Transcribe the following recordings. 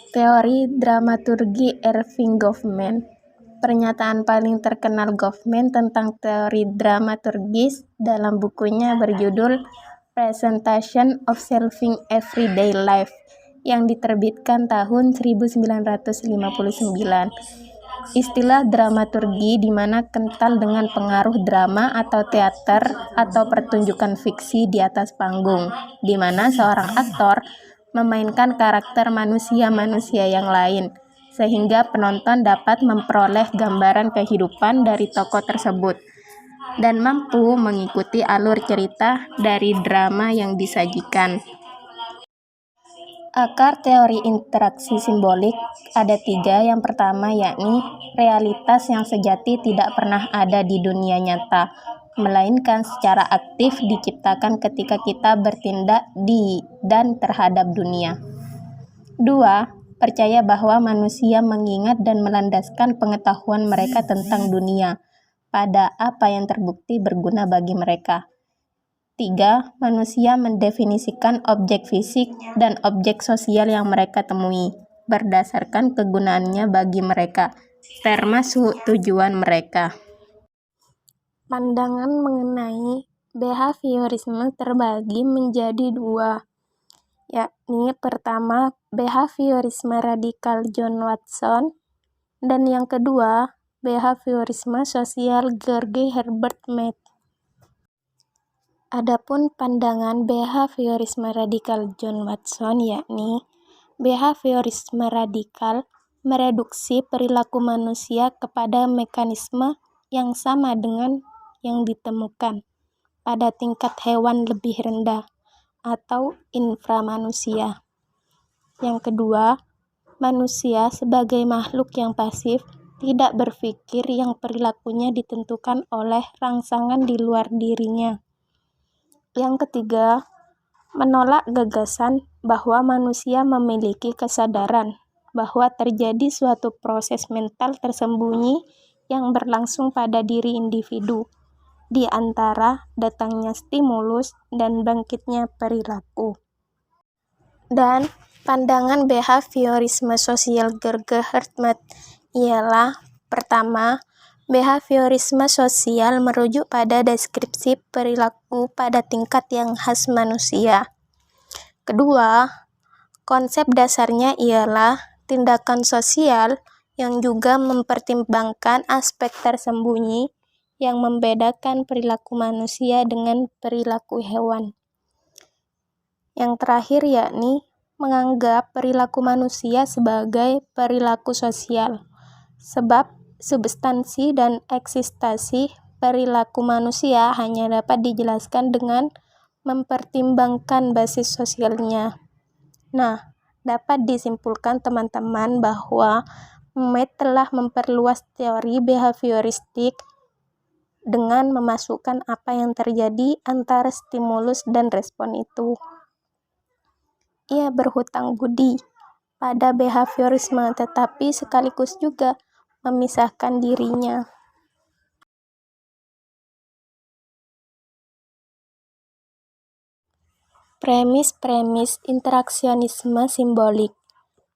Teori dramaturgi Erving Goffman. Pernyataan paling terkenal Goffman tentang teori dramaturgis dalam bukunya berjudul Presentation of Self in Everyday Life yang diterbitkan tahun 1959. Istilah dramaturgi di mana kental dengan pengaruh drama atau teater atau pertunjukan fiksi di atas panggung, di mana seorang aktor memainkan karakter manusia-manusia yang lain, sehingga penonton dapat memperoleh gambaran kehidupan dari tokoh tersebut dan mampu mengikuti alur cerita dari drama yang disajikan. Akar teori interaksi simbolik ada 3. Yang pertama yakni realitas yang sejati tidak pernah ada di dunia nyata, melainkan secara aktif diciptakan ketika kita bertindak di dan terhadap dunia. 2. Percaya bahwa manusia mengingat dan melandaskan pengetahuan mereka tentang dunia pada apa yang terbukti berguna bagi mereka. 3. Manusia mendefinisikan objek fisik dan objek sosial yang mereka temui berdasarkan kegunaannya bagi mereka, termasuk tujuan mereka. Pandangan mengenai behaviorisme terbagi menjadi 2, yakni pertama behaviorisme radikal John Watson dan yang kedua behaviorisme sosial George Herbert Mead. Adapun pandangan behaviorisme radikal John Watson yakni behaviorisme radikal mereduksi perilaku manusia kepada mekanisme yang sama dengan yang ditemukan pada tingkat hewan lebih rendah atau inframanusia. Yang kedua, manusia sebagai makhluk yang pasif tidak berpikir yang perilakunya ditentukan oleh rangsangan di luar dirinya. Yang ketiga, menolak gagasan bahwa manusia memiliki kesadaran bahwa terjadi suatu proses mental tersembunyi yang berlangsung pada diri individu, di antara datangnya stimulus dan bangkitnya perilaku. Dan pandangan behaviorisme sosial George Herbert Mead ialah pertama, behaviorisme sosial merujuk pada deskripsi perilaku pada tingkat yang khas manusia. Kedua, konsep dasarnya ialah tindakan sosial yang juga mempertimbangkan aspek tersembunyi yang membedakan perilaku manusia dengan perilaku hewan. Yang terakhir yakni menganggap perilaku manusia sebagai perilaku sosial, sebab substansi dan eksistensi perilaku manusia hanya dapat dijelaskan dengan mempertimbangkan basis sosialnya. Nah, dapat disimpulkan teman-teman bahwa Mead telah memperluas teori behavioristik dengan memasukkan apa yang terjadi antara stimulus dan respon itu. Ia berhutang budi pada behaviorisme tetapi sekaligus juga memisahkan dirinya. Premis-premis interaksionisme simbolik.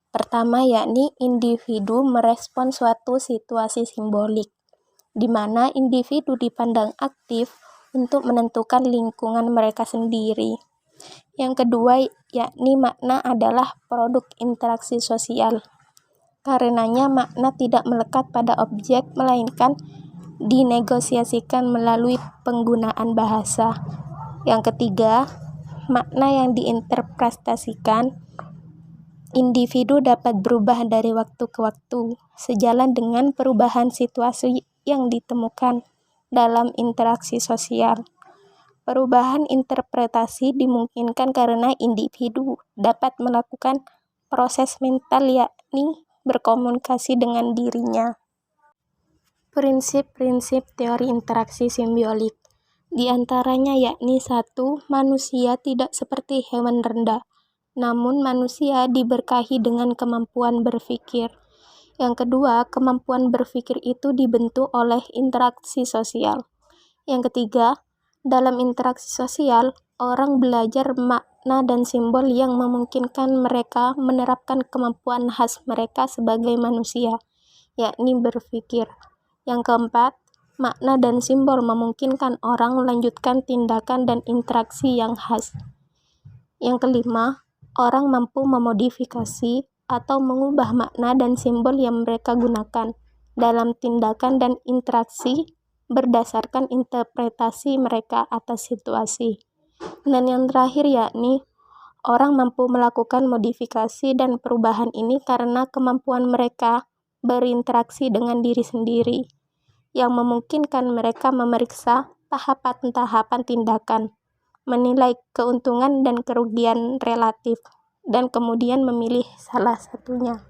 Pertama yakni individu merespon suatu situasi simbolik, di mana individu dipandang aktif untuk menentukan lingkungan mereka sendiri. Yang kedua yakni makna adalah produk interaksi sosial. Karenanya makna tidak melekat pada objek, melainkan dinegosiasikan melalui penggunaan bahasa. Yang ketiga, makna yang diinterpretasikan individu dapat berubah dari waktu ke waktu, sejalan dengan perubahan situasi yang ditemukan dalam interaksi sosial. Perubahan interpretasi dimungkinkan karena individu dapat melakukan proses mental yakni berkomunikasi dengan dirinya. Prinsip-prinsip teori interaksi simbiolik. Di antaranya yakni 1. Manusia tidak seperti hewan rendah, namun manusia diberkahi dengan kemampuan berpikir. Yang kedua, kemampuan berpikir itu dibentuk oleh interaksi sosial. Yang ketiga, dalam interaksi sosial, orang belajar makna dan simbol yang memungkinkan mereka menerapkan kemampuan khas mereka sebagai manusia, yakni berpikir. Yang keempat, makna dan simbol memungkinkan orang melanjutkan tindakan dan interaksi yang khas. Yang kelima, orang mampu memodifikasi atau mengubah makna dan simbol yang mereka gunakan dalam tindakan dan interaksi berdasarkan interpretasi mereka atas situasi. Dan yang terakhir yakni orang mampu melakukan modifikasi dan perubahan ini karena kemampuan mereka berinteraksi dengan diri sendiri, yang memungkinkan mereka memeriksa tahapan-tahapan tindakan, menilai keuntungan dan kerugian relatif, dan kemudian memilih salah satunya.